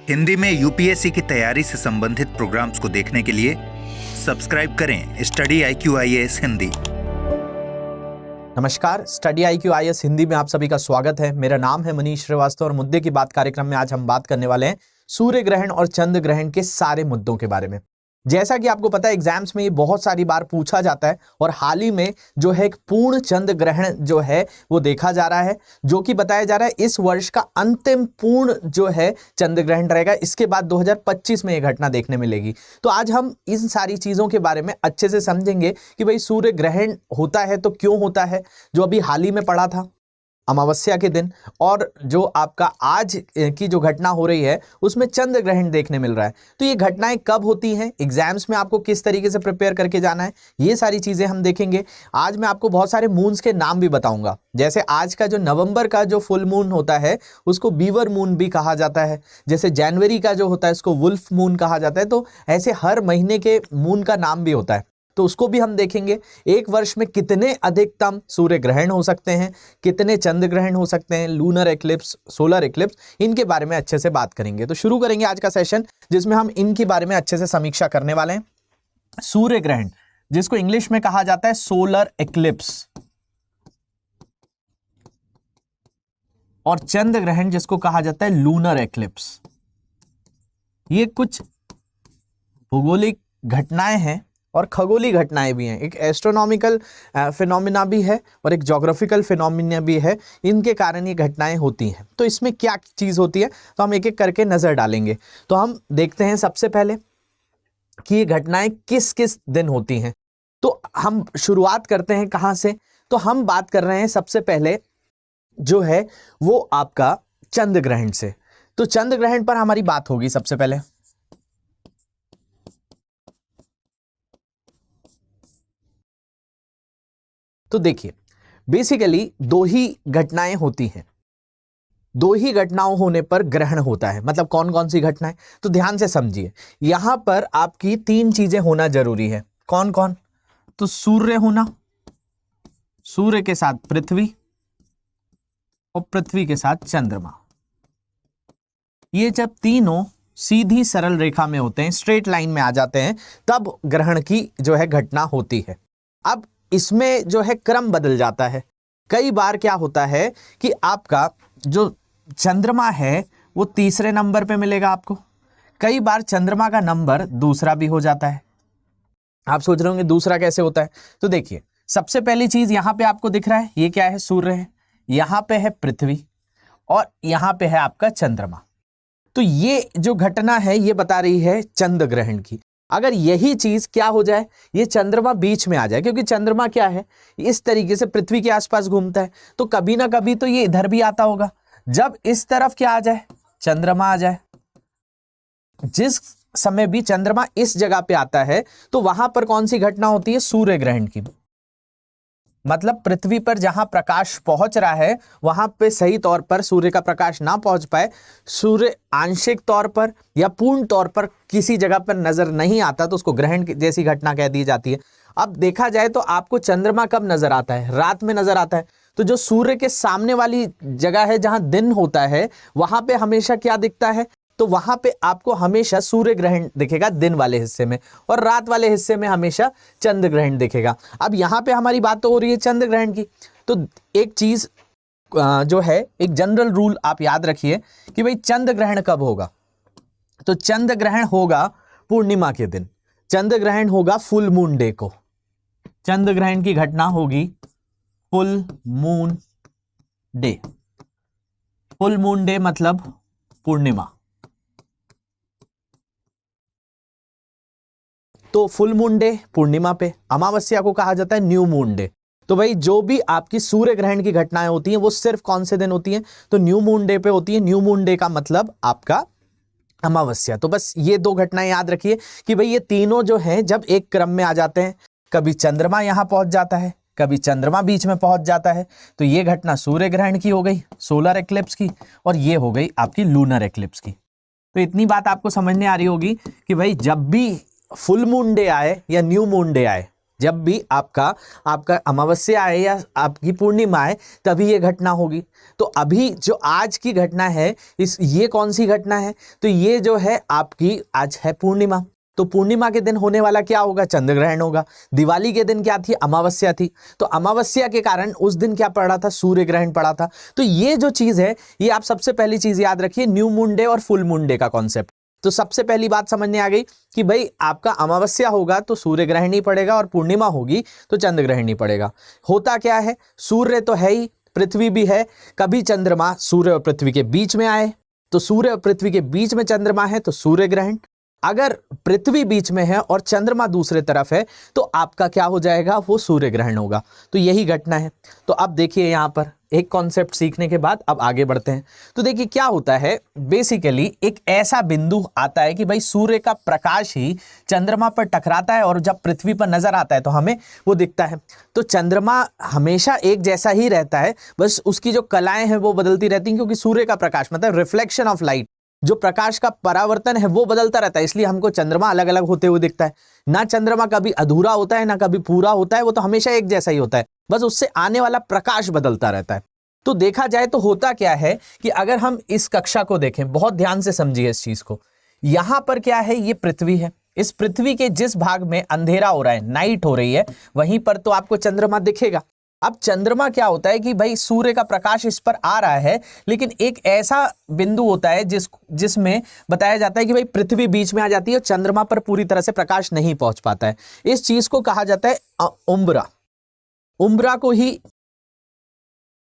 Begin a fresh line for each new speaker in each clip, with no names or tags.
हिंदी में यूपीएससी की तैयारी से संबंधित प्रोग्राम्स को देखने के लिए सब्सक्राइब करें स्टडी IQ IAS हिंदी।
नमस्कार, स्टडी IQ IAS हिंदी में आप सभी का स्वागत है। मेरा नाम है मनीष श्रीवास्तव और मुद्दे की बात कार्यक्रम में आज हम बात करने वाले हैं सूर्य ग्रहण और चंद्र ग्रहण के सारे मुद्दों के बारे में। जैसा कि आपको पता है एग्जाम्स में ये बहुत सारी बार पूछा जाता है और हाल ही में जो है एक पूर्ण चंद्र ग्रहण जो है वो देखा जा रहा है, जो कि बताया जा रहा है इस वर्ष का अंतिम पूर्ण जो है चंद्र ग्रहण रहेगा। इसके बाद 2025 में ये घटना देखने मिलेगी। तो आज हम इन सारी चीज़ों के बारे में अच्छे से समझेंगे कि भाई सूर्य ग्रहण होता है तो क्यों होता है, जो अभी हाल ही में पड़ा था अमावस्या के दिन, और जो आपका आज की जो घटना हो रही है उसमें चंद्र ग्रहण देखने मिल रहा है। तो ये घटनाएं कब होती हैं, एग्जाम्स में आपको किस तरीके से प्रिपेयर करके जाना है, ये सारी चीज़ें हम देखेंगे। आज मैं आपको बहुत सारे मून्स के नाम भी बताऊंगा। जैसे आज का जो नवंबर का जो फुल मून होता है उसको बीवर मून भी कहा जाता है। जैसे जनवरी का जो होता है उसको वुल्फ मून कहा जाता है। तो ऐसे हर महीने के मून का नाम भी होता है, तो उसको भी हम देखेंगे। एक वर्ष में कितने अधिकतम सूर्य ग्रहण हो सकते हैं, कितने चंद्र ग्रहण हो सकते हैं, लूनर एक्लिप्स, सोलर एक्लिप्स, इनके बारे में अच्छे से बात करेंगे। तो शुरू करेंगे आज का सेशन जिसमें हम इनके बारे में अच्छे से समीक्षा करने वाले हैं। सूर्य ग्रहण जिसको इंग्लिश में कहा जाता है सोलर एक्लिप्स, और चंद्र ग्रहण जिसको कहा जाता है लूनर एक्लिप्स। ये कुछ भौगोलिक घटनाएं हैं और खगोलीय घटनाएं भी हैं। एक एस्ट्रोनॉमिकल फिनोमिना भी है और एक ज्योग्राफिकल फिनोमिना भी है। इनके कारण ये घटनाएं होती हैं। तो इसमें क्या चीज़ होती है तो हम एक एक करके नज़र डालेंगे। तो हम देखते हैं सबसे पहले कि ये घटनाएं किस किस दिन होती हैं। तो हम शुरुआत करते हैं कहाँ से, तो हम बात कर रहे हैं सबसे पहले जो है वो आपका चंद्र ग्रहण से। तो चंद्र ग्रहण पर हमारी बात होगी सबसे पहले। तो देखिए बेसिकली दो ही घटनाएं होती हैं। दो ही घटनाओं होने पर ग्रहण होता है। मतलब कौन कौन सी घटनाएं, तो ध्यान से समझिए। यहां पर आपकी तीन चीजें होना जरूरी है। कौन कौन, तो सूर्य होना, सूर्य के साथ पृथ्वी और पृथ्वी के साथ चंद्रमा। ये जब तीनों सीधी सरल रेखा में होते हैं, स्ट्रेट लाइन में आ जाते हैं, तब ग्रहण की जो है घटना होती है। अब इसमें जो है क्रम बदल जाता है। कई बार क्या होता है कि आपका जो चंद्रमा है वो तीसरे नंबर पे मिलेगा आपको। कई बार चंद्रमा का नंबर दूसरा भी हो जाता है। आप सोच रहे होंगे दूसरा कैसे होता है, तो देखिए सबसे पहली चीज यहां पे आपको दिख रहा है, ये क्या है, सूर्य है, यहां पे है पृथ्वी और यहां पे है आपका चंद्रमा। तो ये जो घटना है ये बता रही है चंद्र ग्रहण की। अगर यही चीज क्या हो जाए, ये चंद्रमा बीच में आ जाए, क्योंकि चंद्रमा क्या है, इस तरीके से पृथ्वी के आसपास घूमता है, तो कभी ना कभी तो ये इधर भी आता होगा। जब इस तरफ क्या आ जाए, चंद्रमा आ जाए, जिस समय भी चंद्रमा इस जगह पे आता है तो वहां पर कौन सी घटना होती है, सूर्य ग्रहण की। मतलब पृथ्वी पर जहां प्रकाश पहुंच रहा है वहां पे सही तौर पर सूर्य का प्रकाश ना पहुंच पाए, सूर्य आंशिक तौर पर या पूर्ण तौर पर किसी जगह पर नजर नहीं आता, तो उसको ग्रहण जैसी घटना कह दी जाती है। अब देखा जाए तो आपको चंद्रमा कब नजर आता है, रात में नजर आता है। तो जो सूर्य के सामने वाली जगह है जहां दिन होता है वहां पे हमेशा क्या दिखता है, तो वहां पे आपको हमेशा सूर्य ग्रहण दिखेगा दिन वाले हिस्से में, और रात वाले हिस्से में हमेशा चंद्र ग्रहण दिखेगा। अब यहां पे हमारी बात तो हो रही है चंद्र ग्रहण की। तो एक चीज जो है, एक जनरल रूल आप याद रखिए कि भाई चंद्र ग्रहण कब होगा, तो चंद्र ग्रहण होगा पूर्णिमा के दिन। चंद्र ग्रहण होगा फुल मून डे को। चंद्र ग्रहण की घटना होगी full moon day. Full moon day मतलब पूर्णिमा। तो फुल मून डे पूर्णिमा पे, अमावस्या को कहा जाता है न्यू मून डे। तो भाई जो भी आपकी सूर्य ग्रहण की घटनाएं होती हैं वो सिर्फ कौन से दिन होती हैं, तो न्यू मून डे पे होती है। न्यू मून डे का मतलब आपका अमावस्या। तो बस ये दो घटनाएं याद रखिए कि भाई ये तीनों जो हैं जब एक क्रम में आ जाते हैं, कभी चंद्रमा यहां पहुंच जाता है, कभी चंद्रमा बीच में पहुंच जाता है, तो ये घटना सूर्य ग्रहण की हो गई, सोलर एक्लिप्स की, और ये हो गई आपकी लूनर एक्लिप्स की। तो इतनी बात आपको समझने आ रही होगी कि भाई जब भी फुल मून डे आए या न्यू मून डे आए, जब भी आपका अमावस्या आए या आपकी पूर्णिमा आए तभी ये घटना होगी। तो अभी जो आज की घटना है ये कौन सी घटना है, तो ये जो है आपकी आज है पूर्णिमा। तो पूर्णिमा के दिन होने वाला क्या होगा, चंद्र ग्रहण होगा। दिवाली के दिन क्या थी, अमावस्या थी, तो अमावस्या के कारण उस दिन क्या पड़ा था, सूर्य ग्रहण पड़ा था। तो ये जो चीज है ये आप सबसे पहली चीज याद रखिए, न्यू मून डे और फुल मून डे का कॉन्सेप्ट। तो सबसे पहली बात समझने आ गई कि भाई आपका अमावस्या होगा तो सूर्य ग्रहण नहीं पड़ेगा और पूर्णिमा होगी तो चंद्र ग्रहण नहीं पड़ेगा। होता क्या है, सूर्य तो है ही, पृथ्वी भी है, कभी चंद्रमा सूर्य और पृथ्वी के बीच में आए तो सूर्य और पृथ्वी के बीच में चंद्रमा है तो सूर्य ग्रहण। अगर पृथ्वी बीच में है और चंद्रमा दूसरे तरफ है तो आपका क्या हो जाएगा, वो सूर्य ग्रहण होगा। तो यही घटना है। तो अब देखिए यहाँ पर एक कॉन्सेप्ट सीखने के बाद अब आगे बढ़ते हैं। तो देखिए क्या होता है, बेसिकली एक ऐसा बिंदु आता है कि भाई सूर्य का प्रकाश ही चंद्रमा पर टकराता है और जब पृथ्वी पर नजर आता है तो हमें वो दिखता है। तो चंद्रमा हमेशा एक जैसा ही रहता है, बस उसकी जो कलाएं हैं वो बदलती रहती हैं, क्योंकि सूर्य का प्रकाश मतलब रिफ्लेक्शन ऑफ लाइट, जो प्रकाश का परावर्तन है वो बदलता रहता है, इसलिए हमको चंद्रमा अलग अलग होते हुए दिखता है। ना चंद्रमा कभी अधूरा होता है ना कभी पूरा होता है, वो तो हमेशा एक जैसा ही होता है, बस उससे आने वाला प्रकाश बदलता रहता है। तो देखा जाए तो होता क्या है कि अगर हम इस कक्षा को देखें, बहुत ध्यान से समझिए इस चीज को। यहां पर क्या है, ये पृथ्वी है, इस पृथ्वी के जिस भाग में अंधेरा हो रहा है, नाइट हो रही है, वहीं पर तो आपको चंद्रमा दिखेगा। अब चंद्रमा क्या होता है कि भाई सूर्य का प्रकाश इस पर आ रहा है, लेकिन एक ऐसा बिंदु होता है जिसमें बताया जाता है कि भाई पृथ्वी बीच में आ जाती है और चंद्रमा पर पूरी तरह से प्रकाश नहीं पहुंच पाता है। इस चीज को कहा जाता है उम्ब्रा। उम्ब्रा को ही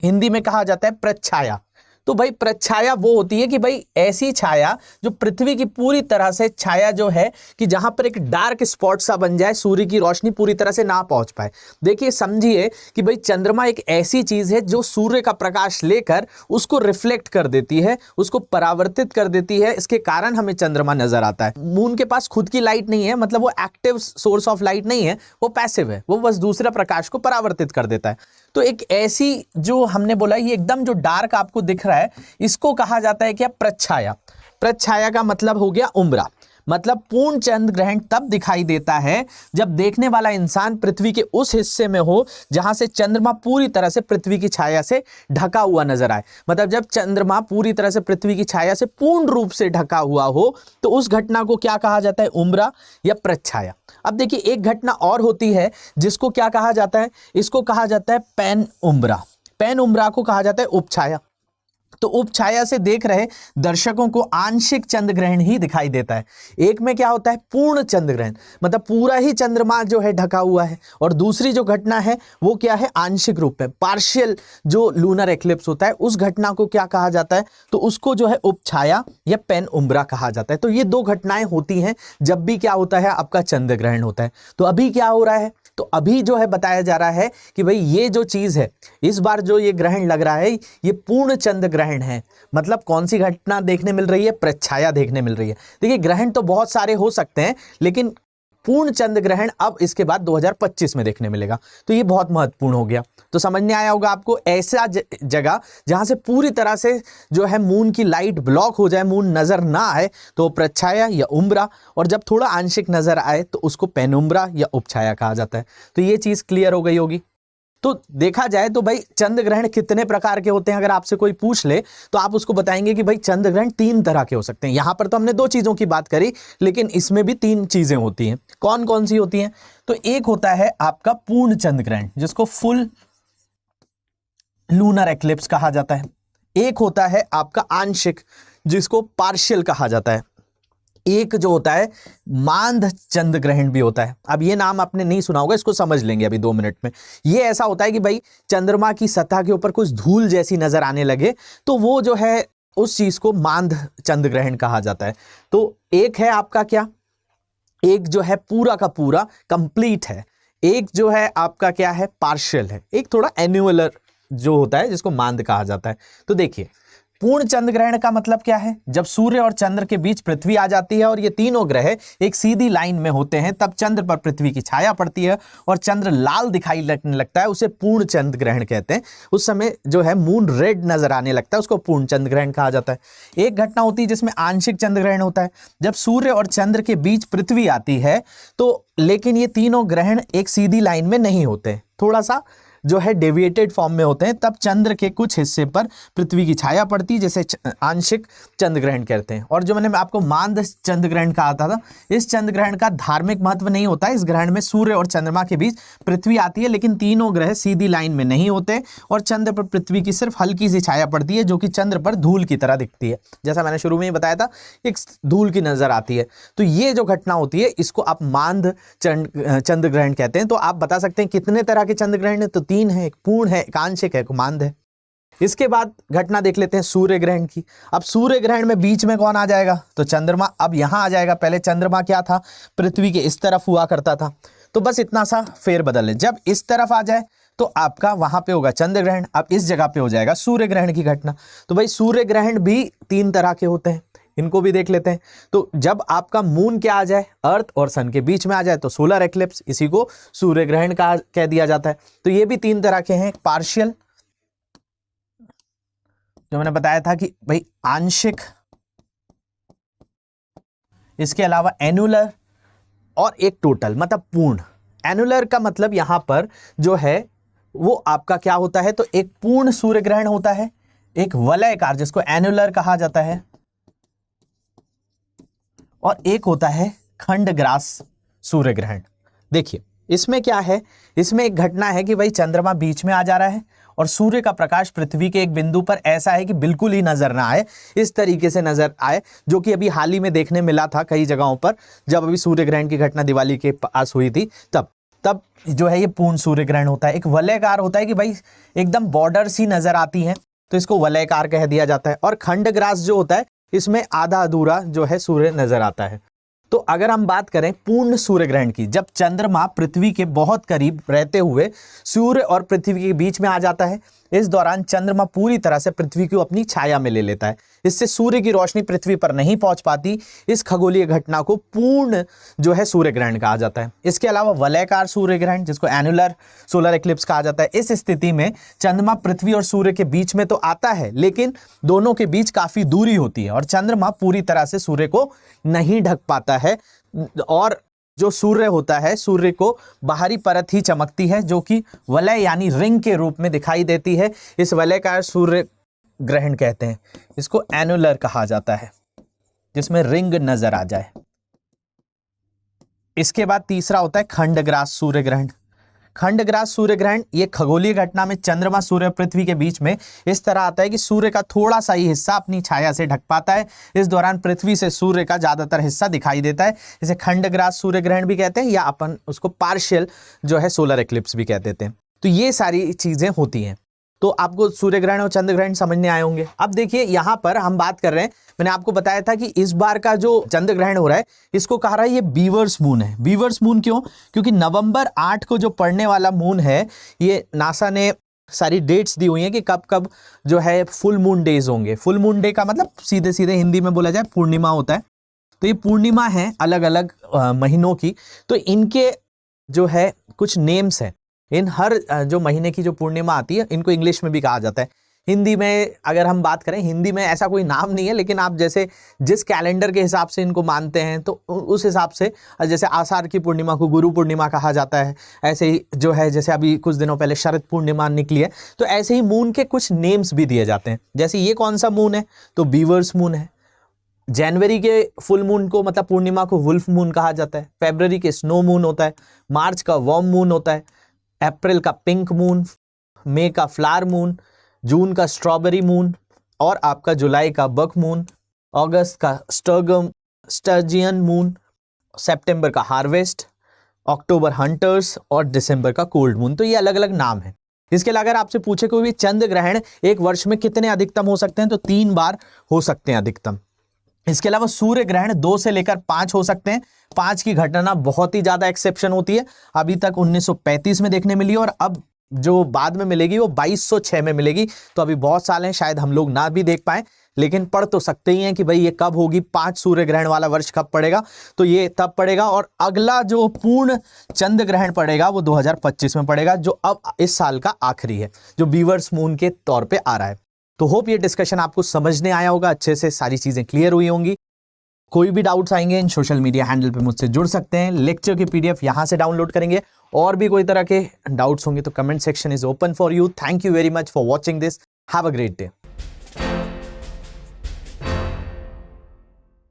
हिंदी में कहा जाता है प्रच्छाया। तो भाई प्रच्छाया वो होती है कि भाई ऐसी छाया जो पृथ्वी की पूरी तरह से छाया जो है कि जहां पर एक डार्क स्पॉट सा बन जाए, सूर्य की रोशनी पूरी तरह से ना पहुंच पाए। देखिए समझिए कि भाई चंद्रमा एक ऐसी चीज है जो सूर्य का प्रकाश लेकर उसको रिफ्लेक्ट कर देती है, उसको परावर्तित कर देती है, इसके कारण हमें चंद्रमा नजर आता है। मून के पास खुद की लाइट नहीं है, मतलब वो एक्टिव सोर्स ऑफ लाइट नहीं है, वो पैसिव है, वो बस दूसरा प्रकाश को परावर्तित कर देता है। तो एक ऐसी जो हमने बोला ये एकदम जो डार्क आपको दिख रहा है, इसको कहा जाता है क्या, प्रच्छाया। प्रच्छाया का मतलब हो गया उम्ब्रा। मतलब पूर्ण चंद्र ग्रहण तब दिखाई देता है जब देखने वाला इंसान पृथ्वी के उस हिस्से में हो जहां से चंद्रमा पूरी तरह से पृथ्वी की छाया से ढका हुआ नजर आए। मतलब जब चंद्रमा पूरी तरह से पृथ्वी की छाया से पूर्ण रूप से ढका हुआ हो तो उस घटना को क्या कहा जाता है, उम्ब्रा या प्रच्छाया। अब देखिए एक घटना और होती है जिसको क्या कहा जाता है, इसको कहा जाता है पैन उम्ब्रा। पैन उम्ब्रा को कहा जाता है उपछाया। तो उपछाया से देख रहे दर्शकों को आंशिक चंद्र ग्रहण ही दिखाई देता है। एक में क्या होता है, पूर्ण चंद्र ग्रहण, मतलब पूरा ही चंद्रमा जो है ढका हुआ है, और दूसरी जो घटना है वो क्या है, आंशिक रूप में, पार्शियल जो लूनर एक्लिप्स होता है उस घटना को क्या कहा जाता है, तो उसको जो है उपछाया या पेन उम्ब्रा कहा जाता है। तो ये दो घटनाएं होती हैं जब भी क्या होता है, आपका चंद्र ग्रहण होता है। तो अभी क्या हो रहा है, तो अभी जो है बताया जा रहा है कि भाई ये जो चीज है, इस बार जो ये ग्रहण लग रहा है ये पूर्ण चंद्र ग्रहण है। मतलब कौन सी घटना देखने मिल रही है, प्रच्छाया देखने मिल रही है। देखिए ग्रहण तो बहुत सारे हो सकते हैं, लेकिन पूर्ण चंद्र ग्रहण अब इसके बाद 2025 में देखने मिलेगा। तो ये बहुत महत्वपूर्ण हो गया। तो समझ में आया होगा आपको, ऐसा जगह जहां से पूरी तरह से जो है मून की लाइट ब्लॉक हो जाए, मून नजर ना आए, तो प्रच्छाया या उम्ब्रा, और जब थोड़ा आंशिक नजर आए तो उसको पेनुम्ब्रा या उपछाया कहा जाता है। तो ये चीज क्लियर हो गई होगी। तो देखा जाए तो भाई चंद्र ग्रहण कितने प्रकार के होते हैं, अगर आपसे कोई पूछ ले तो आप उसको बताएंगे कि भाई चंद्र ग्रहण 3 तरह के हो सकते हैं। यहां पर तो हमने 2 चीजों की बात करी, लेकिन इसमें भी 3 चीजें होती हैं। कौन कौन सी होती हैं, तो एक होता है आपका पूर्ण चंद्र ग्रहण जिसको फुल लूनर एक्लिप्स कहा जाता है। एक होता है आपका आंशिक जिसको पार्शियल कहा जाता है। एक जो होता है मांद चंद्र ग्रहण भी होता है। अब ये नाम आपने नहीं सुना होगा, इसको समझ लेंगे अभी 2 मिनट में। ये ऐसा होता है कि भाई चंद्रमा की सतह के ऊपर कुछ धूल जैसी नजर आने लगे तो वो जो है उस चीज को मांद चंद्र ग्रहण कहा जाता है। तो एक है आपका क्या, एक जो है पूरा का पूरा कंप्लीट है, एक जो है आपका क्या है, पार्शियल है, एक थोड़ा एन्युलर जो होता है जिसको मांद कहा जाता है। तो देखिए पूर्ण चंद्र ग्रहण का मतलब क्या है? जब सूर्य और चंद्र के बीच पृथ्वी आ जाती है और ये तीनों ग्रह एक सीधी लाइन में होते हैं, तब चंद्र पर पृथ्वी की छाया पड़ती है और चंद्र लाल दिखाई लगने लगता है, उसे पूर्ण चंद्र ग्रहण कहते हैं। उस समय जो है मून रेड नजर आने लगता है, उसको पूर्ण चंद्र ग्रहण कहा जाता है। एक घटना होती है जिसमें आंशिक चंद्र ग्रहण होता है, जब सूर्य और चंद्र के बीच पृथ्वी आती है तो, लेकिन ये तीनों ग्रहण एक सीधी लाइन में नहीं होते, थोड़ा सा जो है डेविएटेड फॉर्म में होते हैं, तब चंद्र के कुछ हिस्से पर पृथ्वी की छाया पड़ती है, जैसे आंशिक चंद्र ग्रहण कहते हैं। और जो मैंने आपको मांद चंद्र ग्रहण कहा था, इस चंद्र ग्रहण का धार्मिक महत्व नहीं होता है। इस ग्रहण में सूर्य और चंद्रमा के बीच पृथ्वी आती है, लेकिन तीनों ग्रह सीधी लाइन में नहीं होते और चंद्र पर पृथ्वी की सिर्फ हल्की सी छाया पड़ती है, जो कि चंद्र पर धूल की तरह दिखती है। जैसा मैंने शुरू में ही बताया था, एक धूल की नजर आती है। तो ये जो घटना होती है इसको आप मांद चंद्र ग्रहण कहते हैं। तो आप बता सकते हैं कितने तरह के चंद्र ग्रहण है? तो 3 है, एक पूर्ण है, एक आंशिक है, एक मांद है। इसके बाद घटना देख लेते हैं सूर्य ग्रहण की। अब सूर्य ग्रहण में बीच में कौन आ जाएगा? तो चंद्रमा अब यहां आ जाएगा। पहले चंद्रमा क्या था? पृथ्वी के इस तरफ हुआ करता था, तो बस इतना सा फेरबदल है। जब इस तरफ आ जाए तो आपका वहां पे होगा चंद्र ग्रहण, अब इस जगह पे हो जाएगा सूर्य ग्रहण की घटना। तो भाई सूर्य ग्रहण भी 3 तरह के होते हैं, इनको भी देख लेते हैं। तो जब आपका मून क्या आ जाए, अर्थ और सन के बीच में आ जाए तो सोलर एक्लिप्स, इसी को सूर्य ग्रहण का कह दिया जाता है। तो ये भी 3 तरह के हैं, पार्शियल जो मैंने बताया था कि भाई आंशिक, इसके अलावा एनुलर और एक टोटल मतलब पूर्ण। एनुलर का मतलब यहां पर जो है वो आपका क्या होता है? तो एक पूर्ण सूर्य ग्रहण होता है, एक वलयाकार जिसको एनुलर कहा जाता है, और एक होता है खंडग्रास सूर्य ग्रहण। देखिए इसमें क्या है, इसमें एक घटना है कि भाई चंद्रमा बीच में आ जा रहा है और सूर्य का प्रकाश पृथ्वी के एक बिंदु पर ऐसा है कि बिल्कुल ही नजर ना आए, इस तरीके से नजर आए, जो कि अभी हाल ही में देखने मिला था कई जगहों पर। जब अभी सूर्य ग्रहण की घटना दिवाली के पास हुई थी, तब जो है ये पूर्ण सूर्य ग्रहण होता है। एक वलयाकार होता है कि भाई एकदम बॉर्डर सी नजर आती है, तो इसको वलयाकार कह दिया जाता है। और खंडग्रास जो होता है, इसमें आधा अधूरा जो है सूर्य नजर आता है। तो अगर हम बात करें पूर्ण सूर्य ग्रहण की, जब चंद्रमा पृथ्वी के बहुत करीब रहते हुए सूर्य और पृथ्वी के बीच में आ जाता है, इस दौरान चंद्रमा पूरी तरह से पृथ्वी को अपनी छाया में ले लेता है, इससे सूर्य की रोशनी पृथ्वी पर नहीं पहुंच पाती। इस खगोलीय घटना को पूर्ण जो है सूर्य ग्रहण कहा जाता है। इसके अलावा वलयाकार सूर्य ग्रहण, जिसको एनुलर सोलर एक्लिप्स कहा जाता है, इस स्थिति में चंद्रमा पृथ्वी और सूर्य के बीच में तो आता है, लेकिन दोनों के बीच काफी दूरी होती है और चंद्रमा पूरी तरह से सूर्य को नहीं ढक पाता है, और जो सूर्य होता है, सूर्य को बाहरी परत ही चमकती है, जो कि वलय यानी रिंग के रूप में दिखाई देती है। इस वलयाकार सूर्य ग्रहण कहते हैं, इसको एनुलर कहा जाता है, जिसमें रिंग नजर आ जाए। इसके बाद तीसरा होता है खंडग्रास सूर्य ग्रहण। खंडग्रास सूर्य ग्रहण ये खगोलीय घटना में चंद्रमा सूर्य और पृथ्वी के बीच में इस तरह आता है कि सूर्य का थोड़ा सा ही हिस्सा अपनी छाया से ढक पाता है। इस दौरान पृथ्वी से सूर्य का ज्यादातर हिस्सा दिखाई देता है। इसे खंडग्रास सूर्य ग्रहण भी कहते हैं, या अपन उसको पार्शियल जो है सोलर एक्लिप्स भी कह देते हैं। तो ये सारी चीजें होती हैं। तो आपको सूर्य ग्रहण और चंद्र ग्रहण समझने आए होंगे। अब देखिए यहां पर हम बात कर रहे हैं, मैंने आपको बताया था कि इस बार का जो चंद्र ग्रहण हो रहा है, इसको कहा रहा है ये बीवर्स मून है। बीवर्स मून क्यों? क्योंकि नवंबर 8 को जो पड़ने वाला मून है, ये नासा ने सारी डेट्स दी हुई हैं कि कब कब जो है फुल मून डेज होंगे। फुल मून डे का मतलब सीधे सीधे हिंदी में बोला जाए पूर्णिमा होता है। तो ये पूर्णिमा है अलग अलग महीनों की, तो इनके जो है कुछ नेम्स हैं। इन हर जो महीने की जो पूर्णिमा आती है, इनको इंग्लिश में भी कहा जाता है। हिंदी में अगर हम बात करें, हिंदी में ऐसा कोई नाम नहीं है, लेकिन आप जैसे जिस कैलेंडर के हिसाब से इनको मानते हैं, तो उस हिसाब से, जैसे आषाढ़ की पूर्णिमा को गुरु पूर्णिमा कहा जाता है, ऐसे ही जो है जैसे अभी कुछ दिनों पहले शरद पूर्णिमा निकली है, तो ऐसे ही मून के कुछ नेम्स भी दिए जाते हैं। जैसे ये कौन सा मून है? तो बीवर्स मून है। जनवरी के फुल मून को मतलब पूर्णिमा को वुल्फ मून कहा जाता है। फरवरी के स्नो मून होता है। मार्च का वर्म मून होता है। अप्रैल का पिंक मून, मई का फ्लावर मून, जून का स्ट्रॉबेरी मून, और आपका जुलाई का बक मून, अगस्त का स्टर्जियन मून, सितंबर का हार्वेस्ट, अक्टूबर हंटर्स और दिसंबर का कोल्ड मून। तो ये अलग अलग नाम है। इसके अलावा अगर आपसे पूछे कोई भी चंद्र ग्रहण एक वर्ष में कितने अधिकतम हो सकते हैं, तो 3 बार हो सकते हैं अधिकतम। इसके अलावा सूर्य ग्रहण 2 से लेकर 5 हो सकते हैं। 5 की घटना बहुत ही ज्यादा एक्सेप्शन होती है, अभी तक 1935 में देखने मिली, और अब जो बाद में मिलेगी वो 2206 में मिलेगी। तो अभी बहुत साल हैं, शायद हम लोग ना भी देख पाए, लेकिन पढ़ तो सकते ही हैं कि भाई ये कब होगी, 5 सूर्य ग्रहण वाला वर्ष कब पड़ेगा, तो ये तब पड़ेगा। और अगला जो पूर्ण चंद्र ग्रहण पड़ेगा वो 2025 में पड़ेगा, जो अब इस साल का आखिरी है, जो बीवर्स मून के तौर पे आ रहा है। तो होप ये डिस्कशन आपको समझने आया होगा, अच्छे से सारी चीजें क्लियर हुई होंगी। कोई भी डाउट्स आएंगे इन सोशल मीडिया हैंडल पे मुझसे जुड़ सकते हैं, लेक्चर की पीडीएफ यहां से डाउनलोड करेंगे। और भी कोई तरह के डाउट्स होंगे तो comment section is open for you. Thank you very much for watching this, have a great day.